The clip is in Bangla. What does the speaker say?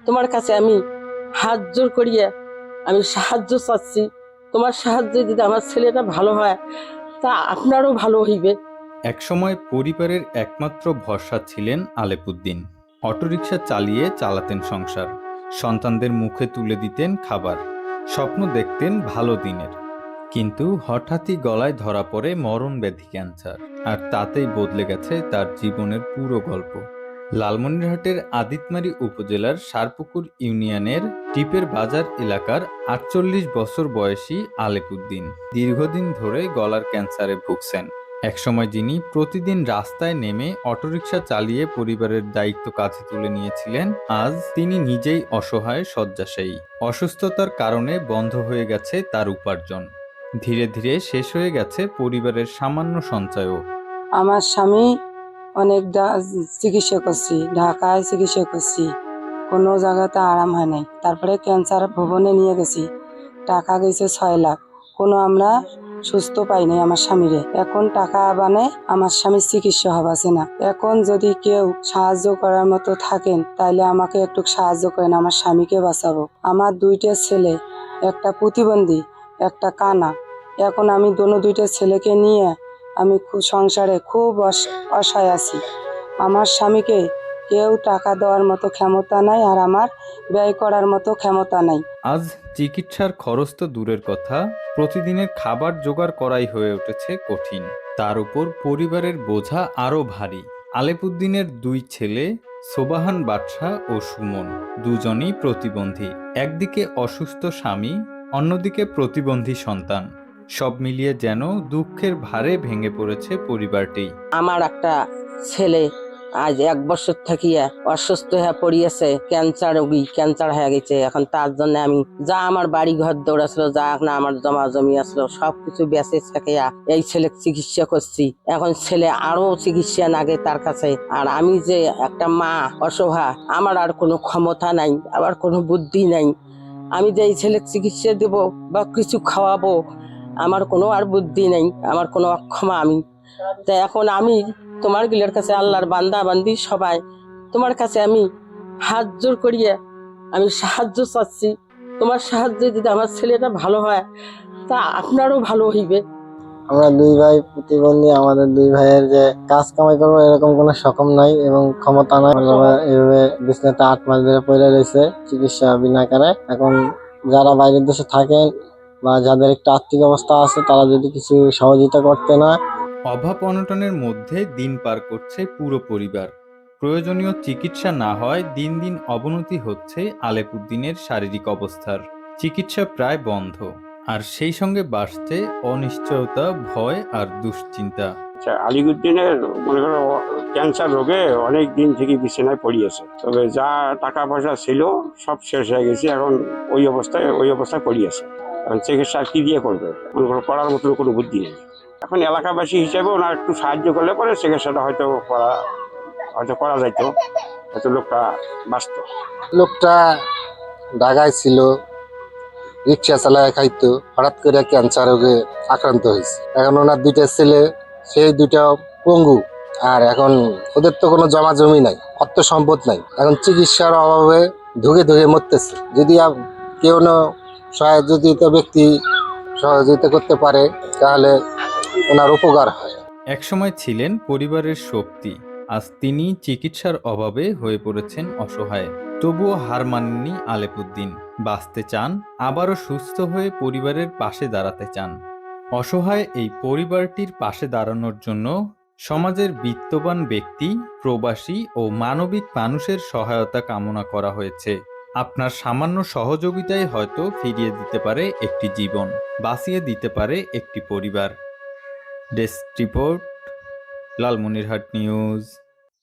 তোমার কাছে আমি হাত জোর করিয়া আমি সাহায্য চাচ্ছি। তোমার সাহায্যে যদি আমার ছেলেটা ভালো হয় তা আপনারও ভালো হইবে। একসময় পরিবারের একমাত্র ভরসা ছিলেন আলেপুদ্দিন। অটোরিকশা চালিয়ে চালাতেন সংসার, সন্তানদের মুখে তুলে দিতেন খাবার, স্বপ্ন দেখতেন ভালো দিনের। কিন্তু হঠাৎই গলায় ধরা পড়ে মরণ ব্যাধি ক্যান্সার, আর তাতেই বদলে গেছে তার জীবনের পুরো গল্প। লালমনিরহাটের আদিতমারী উপজেলার সারপুকুর ইউনিয়নের টিপের বাজার এলাকার ৪৮ বছর বয়সী আলেপুদ্দিন দীর্ঘদিন ধরে গলার ক্যান্সারে ভুগছেন। একসময় যিনি প্রতিদিন রাস্তায় নেমে অটোরিকশা চালিয়ে পরিবারের দায়িত্ব কাঁধে তুলে নিয়েছিলেন, আজ তিনি নিজেই অসহায় শয্যাশায়ী। অসুস্থতার কারণে বন্ধ হয়ে গেছে তার উপার্জন। ধীরে ধীরে শেষ হয়ে গেছে পরিবারের সামান্য সঞ্চয়ও। আমার স্বামী অনেক চিকিৎসা করছি, ঢাকায় চিকিৎসা করছি, কোনো জায়গাতে আরাম হয় নাই। তারপরে ক্যান্সার ভবনে নিয়ে গেছি, টাকা গেছে 6 লাখ, কোনো আমরা সুস্থ পাই নাই আমার স্বামীরে। এখন টাকা বানে আমার স্বামীর চিকিৎসা হবাছে না। এখন যদি কেউ সাহায্য করার মতো থাকেন তাহলে আমাকে একটু সাহায্য করেন, আমার স্বামীকে বাঁচাবো। আমার 2টা ছেলে, একটা প্রতিবন্ধী, একটা কানা। এখন আমি দুইটা ছেলেকে নিয়ে আমি সংসারে খুব অসহায় আছি। আমার স্বামীকে কেউ টাকা দেওয়ার মতো ক্ষমতা নাই, আর আমার ব্যয় করার মতো ক্ষমতা নাই। আজ চিকিৎসার খরচ তো দূরের কথা, প্রতিদিনের খাবার জোগাড় করাই হয়ে উঠেছে কঠিন। তার উপর পরিবারের বোঝা আরো ভারী। আলেপুদ্দিনের 2 ছেলে, সোবাহান বাদশা ও সুমন, দুজনই প্রতিবন্ধী। একদিকে অসুস্থ স্বামী, অন্যদিকে প্রতিবন্ধী সন্তান। সব মিলিয়ে যেন দুঃখের ভারে ভেঙে পড়েছে পরিবারটি। আমার একটা ছেলে আজ 1 বছর থাকিয়া অসুস্থ হয়ে পড়িয়েছে, ক্যান্সার রোগী, ক্যান্সার হয়ে গেছে। এখন তার জন্য আমি যা আমার বাড়ি ঘর দৌড়াছিল, যা না আমার জমা জমি আসলো, সবকিছু বেঁচে থাকিয়া এই ছেলে চিকিৎসা করছি। এখন ছেলে আরো চিকিৎসা নাগে তার কাছে। আর আমি যে একটা মা অসহায়, আমার আর কোনো ক্ষমতা নাই, আবার কোনো বুদ্ধি নাই। আমি যে এই ছেলে চিকিৎসা দেব বা কিছু খাওয়াবো, আমার কোনো আর বুদ্ধি নেই, আমার কোনো অক্ষমা আমি। তাই এখন আমি তোমার গিলের কাছে, আল্লাহর বান্দা বান্দি সবাই, তোমার কাছে আমি হাত জোর করিয়ে আমি সাহায্য চাচ্ছি। তোমার সাহায্যে যদি আমার ছেলেটা ভালো হয় তা আপনারও ভালো হইবে। আমরা 2 ভাই প্রতিবন্ধী, আমাদের 2 ভাইয়ের যে কাজ কামাই করবো এরকম কোনো সক্ষম নাই এবং ক্ষমতা নাই। আমরা এইভাবে বিছনাতে 8 মাস ধরে পড়ে রয়েছে চিকিৎসা বিনা কারণে। এখন যারা বাইরের দেশে থাকেন বা যাদের একটু আর্থিক অবস্থা আছে তারা যদি কিছু সহযোগিতা করতে না। অভাব অনটনের মধ্যে দিন পার করছে পুরো পরিবার। প্রয়োজনীয় চিকিৎসা না হয় দিন দিন অবনতি হচ্ছে আলেপুদ্দিনের শারীরিক অবস্থার। চিকিৎসা প্রায় বন্ধ, আর সেই সঙ্গে বাড়ছে অনিশ্চয়তা, ভয় আর দুশ্চিন্তা। আলিউদ্দিনের মনে করো ক্যান্সার রোগে অনেক দিন থেকে বিছানায় পড়িয়েছে, তবে যা টাকা পয়সা ছিল সব শেষ হয়ে গেছে। এখন ওই অবস্থায় পড়িয়েছে। এখন চিকিৎসা কি দিয়ে করবে, মনে করো করার মতো কোনো বুদ্ধি নেই। এখন এলাকাবাসী হিসেবে ওনার একটু সাহায্য করলে পরে চিকিৎসাটা হয়তো করা যাইতো, হয়তো লোকটা বাঁচত। লোকটা ঢাকায় ছিল, রিক্সা চালায় খাইতো, হঠাৎ করে ক্যান্সার রোগে আক্রান্ত হয়েছে। এখন ওনার 2টা ছেলে, সেই 2টা পঙ্গু। আর এখন ওদের তো কোনো জমা জমি নাই, অর্থ সম্পদ নাই। এখন চিকিৎসার অভাবে ধুকে ধুকে মরতেছে। যদি কেউ সহযোগিতা ব্যক্তি সহযোগিতা করতে পারে তাহলে ওনার উপকার হয়। একসময় ছিলেন পরিবারের শক্তি, আজ তিনি চিকিৎসার অভাবে হয়ে পড়েছেন অসহায়। তবুও হার মানেননি আলেপুদ্দিন। বাঁচতে চান, আবারও সুস্থ হয়ে পরিবারের পাশে দাঁড়াতে চান। অসহায় এই পরিবারটির পাশে দাঁড়ানোর জন্য সমাজের বিত্তবান ব্যক্তি, প্রবাসী ও মানবিক মানুষের সহায়তা কামনা করা হয়েছে। আপনার সামান্য সহযোগিতাই হয়তো ফিরিয়ে দিতে পারে একটি জীবন, বাঁচিয়ে দিতে পারে একটি পরিবার। Desk report, Lalmonirhat news.